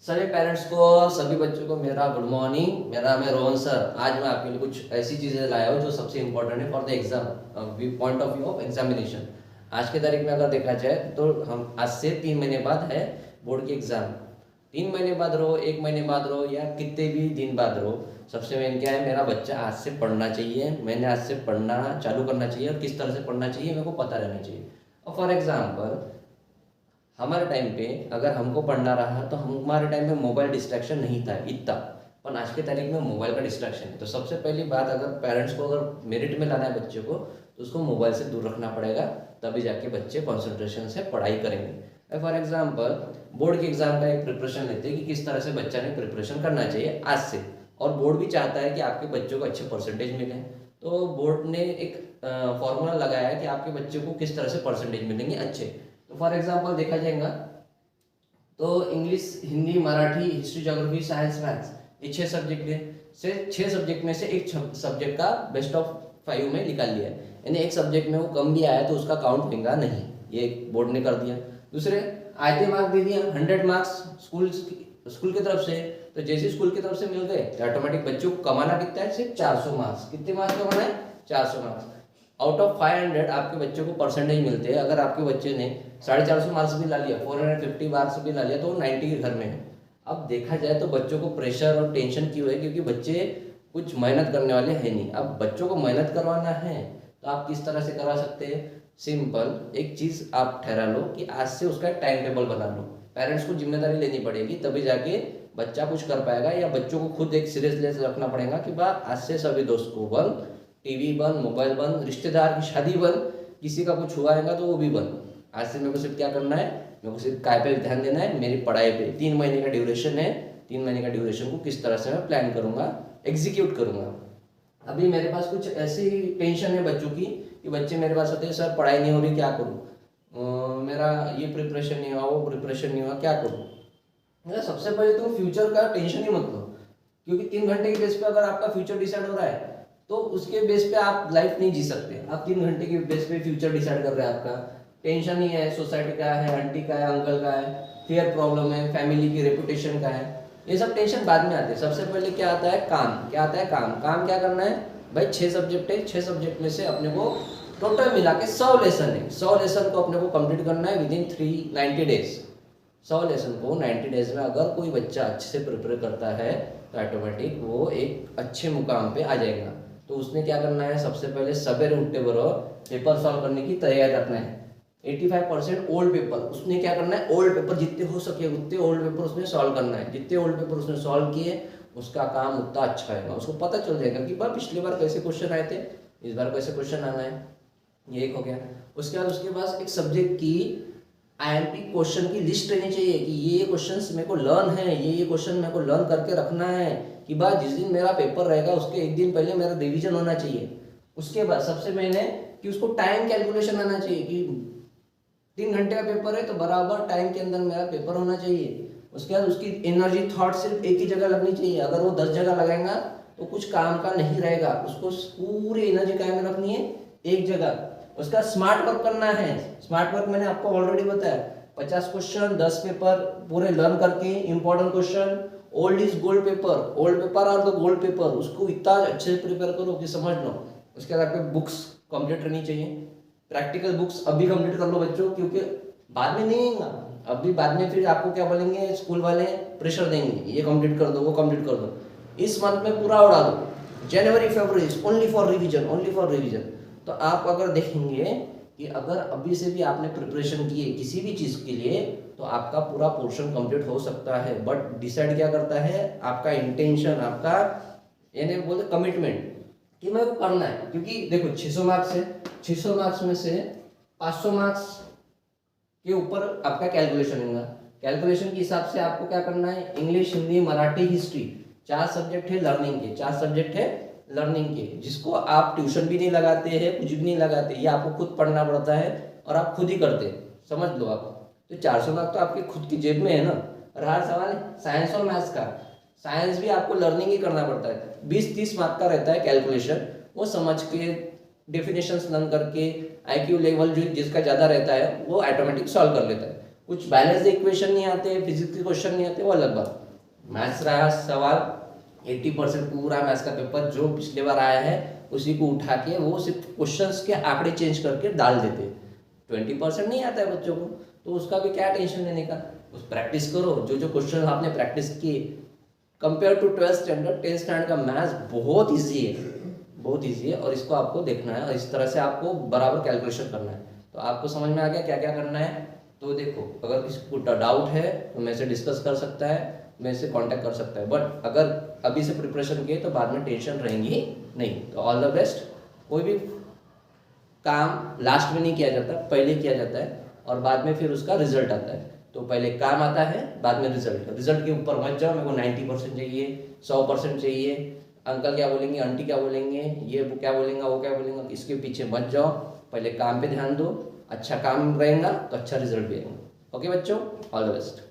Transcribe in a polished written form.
सभी पेरेंट्स को, सभी बच्चों को मेरा गुड मॉर्निंग। मेरा नाम है रोहन सर। आज मैं आपके लिए कुछ ऐसी चीज़ें लाया हूँ जो सबसे इंपॉर्टेंट है for the exam, point of view of examination. आज की तारीख में अगर देखा जाए तो हम आज से 3 महीने बाद है बोर्ड की एग्जाम। 3 महीने बाद रहो, 1 महीने बाद रहो, या कितने भी दिन बाद रहो, सबसे मेन क्या है, मेरा बच्चा आज से पढ़ना चाहिए। मैंने आज से पढ़ना चालू करना चाहिए, और किस तरह से पढ़ना चाहिए मेरे को पता रहना चाहिए। और फॉर एग्जाम्पल, हमारे टाइम पे अगर हमको पढ़ना रहा तो हमारे टाइम में मोबाइल डिस्ट्रैक्शन नहीं था इतना, पर आज की तारीख में मोबाइल का डिस्ट्रैक्शन है। तो सबसे पहली बात, अगर पेरेंट्स को अगर मेरिट में लाना है बच्चे को, तो उसको मोबाइल से दूर रखना पड़ेगा, तभी जाके बच्चे कॉन्सेंट्रेशन से पढ़ाई करेंगे। फॉर एग्जाम्पल, बोर्ड के एग्जाम का एक प्रिपरेशन लेते हैं कि किस तरह से बच्चा ने प्रिपरेशन करना चाहिए आज से, और बोर्ड भी चाहता है कि आपके बच्चों को अच्छे परसेंटेज मिले। तो बोर्ड ने एक फॉर्मूला लगाया है कि आपके बच्चे को किस तरह से परसेंटेज मिलेंगे अच्छे। तो फॉर एग्जाम्पल देखा जाएगा तो English, Hindi, Marathi, history, geography, science, maths, ये 6 सब्जेक्ट है। से 6 सब्जेक्ट में से एक सब्जेक्ट का बेस्ट ऑफ 5 में निकाल लिया है, यानी एक सब्जेक्ट में वो कम भी आया तो उसका काउंट होगा नहीं, ये बोर्ड ने कर दिया। दूसरे, आयते मार्क्स दे दिया, 100 मार्क्स स्कूल की तरफ से। तो जैसे स्कूल की तरफ से मिल गए तो ऑटोमेटिक बच्चों को कमाना कितना है, सिर्फ 400 मार्क्स। कितने मार्क्स कमाना है, 400 मार्क्स। आउट ऑफ 500 आपके बच्चों को परसेंटेज मिलते हैं। अगर आपके बच्चे ने 450 मार्क्स भी ला लिया, 450 मार्क्स भी ला लिया, तो वो 90 के घर में है। अब देखा जाए तो बच्चों को प्रेशर और टेंशन क्यों है, क्योंकि बच्चे कुछ मेहनत करने वाले हैं नहीं। अब बच्चों को मेहनत करवाना है तो आप किस तरह से करवा सकते हैं, सिंपल एक चीज़ आप ठहरा लो कि आज से उसका टाइम टेबल बना लो। पेरेंट्स को जिम्मेदारी लेनी पड़ेगी, तभी जाके बच्चा कुछ कर पाएगा, या बच्चों को खुद एक सीरियसनेस रखना पड़ेगा कि बा आज से सभी दोस्त को बंद, टीवी बंद, मोबाइल बंद, रिश्तेदार की शादी बंद, किसी का कुछ हुआ है तो वो भी बंद। आज से मेरे को सिर्फ क्या करना है, मेरे को सिर्फ काय पे ध्यान देना है, मेरी पढ़ाई पे। 3 महीने का ड्यूरेशन है, 3 महीने का ड्यूरेशन को किस तरह से मैं प्लान करूंगा, एग्जीक्यूट करूंगा। अभी मेरे पास कुछ ऐसी टेंशन है बच्चों की कि बच्चे मेरे पास आते हैं, सर पढ़ाई नहीं हो रही, क्या करूँ, मेरा ये प्रिपरेशन नहीं हुआ, वो प्रिपरेशन नहीं हुआ, क्या करूँ। मेरा सबसे पहले तो फ्यूचर का टेंशन ही मत लो, क्योंकि 3 घंटे के बेस पे अगर आपका फ्यूचर डिसाइड हो रहा है तो उसके बेस पे आप लाइफ नहीं जी सकते। आप 3 घंटे के बेस पे फ्यूचर डिसाइड कर रहे हैं, आपका टेंशन ही है, सोसाइटी का है, आंटी का है, अंकल का है, फेयर प्रॉब्लम है, फैमिली की रेपुटेशन का है, ये सब टेंशन बाद में आते हैं। सबसे पहले क्या आता है, काम। क्या आता है, काम। काम क्या करना है भाई, 6 सब्जेक्ट है, 6 सब्जेक्ट में से अपने को टोटल मिला के 100 लेसन है, 100 लेसन को अपने को कंप्लीट करना है विद इन 390 डेज। 100 लेसन को 90 डेज में अगर कोई बच्चा अच्छे से प्रिपेयर करता है तो ऑटोमेटिक वो एक अच्छे मुकाम पे आ जाएगा। तो उसने क्या करना है, सबसे पहले सवेरे उठते बरो पेपर सॉल्व करने की तैयारी रखना है। 85% ओल्ड पेपर उसने क्या करना है, ओल्ड पेपर जितने हो सके उतने ओल्ड पेपर उसने सॉल्व करना है। जितने ओल्ड पेपर उसने सॉल्व किए उसका काम उतना अच्छा है, उसको पता चल जाएगा कि भाई पिछली बार कैसे क्वेश्चन आए थे, इस बार कैसे क्वेश्चन आना है। ये एक हो गया। उसके बाद उसके पास एक सब्जेक्ट की आईएमपी क्वेश्चन की लिस्ट रहनी चाहिए कि ये क्वेश्चंस मेरे को लर्न है, ये क्वेश्चन मेरे को लर्न करके रखना है, कि बाद जिस दिन मेरा पेपर रहेगा उसके एक दिन पहले मेरा रिवीजन होना चाहिए। उसके बाद सबसे पहले कि उसको टाइम कैलकुलेशन आना चाहिए कि 3 घंटे का पेपर है तो बराबर टाइम के अंदर मेरा पेपर होना चाहिए। उसके बाद उसकी एनर्जी थॉट सिर्फ एक ही जगह लगनी चाहिए। अगर वो 10 जगह लगाएगा तो कुछ काम का नहीं रहेगा, उसको पूरी एनर्जी क्या में रखनी है, एक जगह। उसका स्मार्ट वर्क करना है। स्मार्ट वर्क मैंने आपको ऑलरेडी बताया, 50 क्वेश्चन, 10 पेपर पूरे लर्न करके, important question, old is gold paper, old paper और द गोल्ड पेपर, उसको इतना अच्छे से प्रिपेयर करो कि समझ लो। उसके बाद आपके बुक्स कंप्लीट रहनी चाहिए, प्रैक्टिकल बुक्स अभी कंप्लीट कर लो बच्चों, क्योंकि बाद में नहीं आएगा। अभी बाद में फिर आपको क्या बोलेंगे स्कूल वाले, प्रेशर देंगे, ये कंप्लीट कर दो, वो कंप्लीट कर दो। इस मंथ में पूरा उड़ा दो, जनवरी फरवरी only for revision, only for revision. तो आप अगर देखेंगे कि अगर अभी से भी आपने प्रिपरेशन की है किसी भी चीज़ के लिए तो आपका पूरा पोर्शन कंप्लीट हो सकता है। बट डिसाइड क्या करता है, आपका इंटेंशन, आपका यानी बोलते कमिटमेंट कि मेरे को करना है। क्योंकि देखो 600 मार्क्स है, 600 मार्क्स में से 500 मार्क्स के ऊपर आपका कैलकुलेशन होगा। कैलकुलेशन के हिसाब से आपको क्या करना है, English, Hindi, Marathi, history, 4 subject है लर्निंग के, 4 सब्जेक्ट है लर्निंग के, जिसको आप ट्यूशन भी नहीं लगाते हैं, कुछ भी नहीं लगाते, ये आपको खुद पढ़ना पड़ता है और आप खुद ही करते हैं, समझ लो आप। तो 400 मार्क्स तो आपके खुद की जेब में है ना। और हर सवाल साइंस और मैथ्स का, साइंस भी आपको लर्निंग ही करना पड़ता है, 20-30 मार्क का रहता है कैलकुलेशन, वो समझ के डेफिनेशंस लर्न करके आईक्यू लेवल जो जिसका ज़्यादा रहता है वो ऑटोमेटिक सॉल्व कर लेता है। कुछ बैलेंस इक्वेशन नहीं आते, फिजिक्स के क्वेश्चन नहीं आते, वो अलग बात। मैथ्स रहा सवाल 80% पूरा मैथ्स का पेपर जो पिछले बार आया है उसी को उठा के वो सिर्फ क्वेश्चंस के आंकड़े चेंज करके डाल देते। 20% नहीं आता है बच्चों को, तो उसका भी क्या टेंशन लेने का। उस प्रैक्टिस करो, जो जो क्वेश्चन आपने प्रैक्टिस किए। Compare to 12th standard, 10th standard का मैथ्स बहुत ईजी है, बहुत ईजी है, और इसको आपको देखना है और इस तरह से आपको बराबर कैलकुलेशन करना है। तो आपको समझ में आ गया क्या क्या करना है। तो देखो, अगर किसी को डाउट है तो मेरे से डिस्कस कर सकता है, मेरे से कांटेक्ट कर सकता है, बट अगर अभी से प्रिपरेशन किए तो बाद में टेंशन रहेंगी नहीं। तो ऑल द बेस्ट। कोई भी काम लास्ट में नहीं किया जाता, पहले किया जाता है और बाद में फिर उसका रिजल्ट आता है। तो पहले काम आता है, बाद में रिजल्ट। रिजल्ट के ऊपर मत जाओ, मेरे को 90% चाहिए, 100% चाहिए, अंकल क्या बोलेंगे, आंटी क्या बोलेंगे, ये क्या बोलेंगे, वो क्या बोलेंगे, इसके पीछे मत जाओ। पहले काम पे ध्यान दो, अच्छा काम रहेगा तो अच्छा रिजल्ट भी आएगा। ओके बच्चों, ऑल द बेस्ट।